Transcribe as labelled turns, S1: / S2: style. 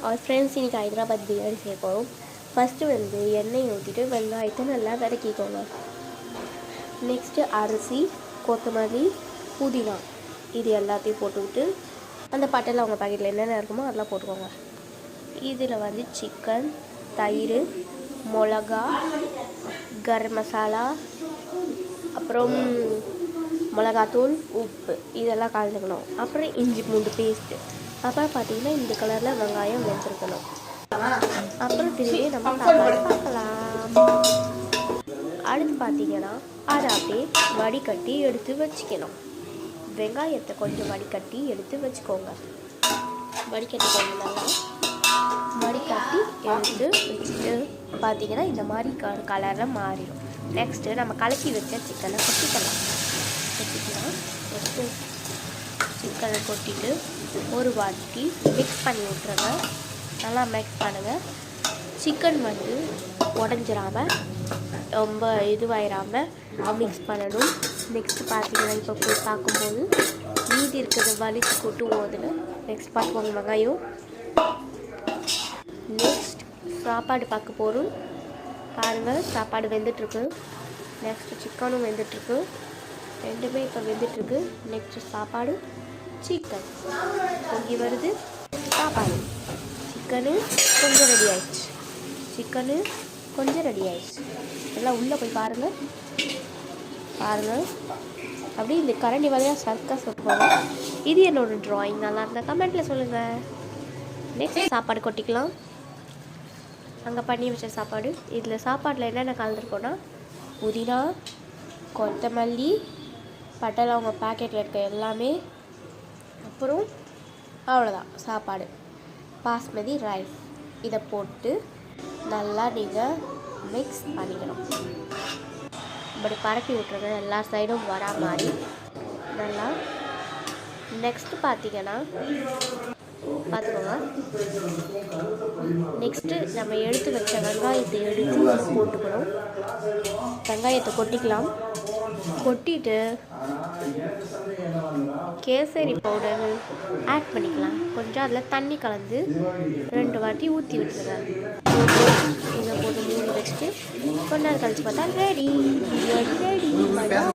S1: Our friends இன்றைக்கி ஹைதராபாத் பிரியாணி செய்ய போகிறோம். ஃபஸ்ட்டு வந்து எண்ணெய் ஊற்றிட்டு வெங்காயத்தை நல்லா வதக்கிக்கோங்க. நெக்ஸ்ட்டு அரிசி, கொத்தமல்லி, புதினா இது எல்லாத்தையும் போட்டுவிட்டு அந்த பட்டையில் அவங்க பாக்கெட்டில் என்னென்ன இருக்குமோ அதெல்லாம் போட்டுக்கோங்க. இதில் வந்து சிக்கன், தயிர், மிளகா, கரம் மசாலா, அப்புறம் மிளகாத்தூள், உப்பு இதெல்லாம் கலந்துக்கணும். அப்புறம் இஞ்சி பூண்டு பேஸ்ட்டு. அப்புறம் பார்த்திங்கன்னா இந்த கலரில் வெங்காயம் வெந்திருக்கணும். அப்புறம் திரும்பி நம்ம சாப்பாடு பார்க்கலாம். அடுத்து பார்த்திங்கன்னா அதை அப்படியே வடிகட்டி எடுத்து வச்சுக்கணும். வெங்காயத்தை கொஞ்சம் வடிகட்டி எடுத்து வச்சுக்கோங்க. வடிகட்டிக்கோங்க நல்லா. வடிகட்டி எடுத்து வச்சுட்டு பார்த்திங்கன்னா இந்த மாதிரி கலரில் மாறிடும். நெக்ஸ்ட்டு நம்ம கலக்கி வச்ச சிக்கனை கொட்டிக்கலாம். ஃபஸ்ட்டு சிக்கனை கொட்டிட்டு ஒரு வாட்டி மிக்ஸ் பண்ணி விட்ருங்க. நல்லா மிக்ஸ் பண்ணுங்கள். சிக்கன் வந்து உடஞ்சிராமல் ரொம்ப இதுவாயிராமல் மிக்ஸ் பண்ணணும். நெக்ஸ்ட்டு பார்த்தீங்கன்னா இப்போ போய் பார்க்கும்போது மீதி இருக்கிறத வலிச்சு கொட்டுவோம். அதில் நெக்ஸ்ட் பார்த்துக்கோங்க வெங்காயம். நெக்ஸ்ட் சாப்பாடு பார்க்க போகிறோம். பாருங்கள் சாப்பாடு வெந்துட்டுருக்கு. நெக்ஸ்ட்டு சிக்கனும் வெந்துட்டுருக்கு. ரெண்டுமே இப்போ வெந்துட்டுருக்கு. நெக்ஸ்ட்டு சாப்பாடு, சிக்கன் பொங்கி வருது. சாப்பாடு சிக்கனு கொஞ்சம் ரெடி ஆயிடுச்சு. எல்லாம் உள்ளே போய் பாருங்கள். அப்படியே இந்த கரண்டி வழியாக சர்க்கஸ் வைப்பாங்க. இது என்னோடய ட்ராயிங். நல்லா இருந்தால் கமெண்ட்டில் சொல்லுங்கள். நெக்ஸ்ட் சாப்பாடு கொட்டிக்கலாம். அங்கே பண்ணி வச்ச சாப்பாடு. இதில் சாப்பாட்டில் என்னென்ன கலந்துருக்கோன்னா புதினா, கொத்தமல்லி, பட்டை அவங்க பேக்கெட்டில் இருக்க எல்லாமே. அப்புறம் அவ்வளோதான் சாப்பாடு. பாஸ்மதி ரைஸ் இதை போட்டு நல்லா நீங்கள் மிக்ஸ் பண்ணிக்கணும். இப்படி பரப்பி விட்ருங்க எல்லா சைடும் வரா மாதிரி நல்லா. நெக்ஸ்ட்டு பார்த்திங்கன்னா பார்த்துக்கோங்க. நெக்ஸ்ட்டு நம்ம எடுத்து வச்ச வெங்காயத்தை எடுத்து போட்டுக்கணும். வெங்காயத்தை கொட்டிக்கலாம். கொட்டிட்டு கேசரி பவுடர் ஆட் பண்ணிக்கலாம். கொஞ்சம் அதில் தண்ணி கலந்து 2 வாட்டி ஊற்றி விட்டுருங்க. இதை போட்டு மூடி வச்சுட்டு கொஞ்ச நேரம் கழிச்சு பார்த்தா ரெடி.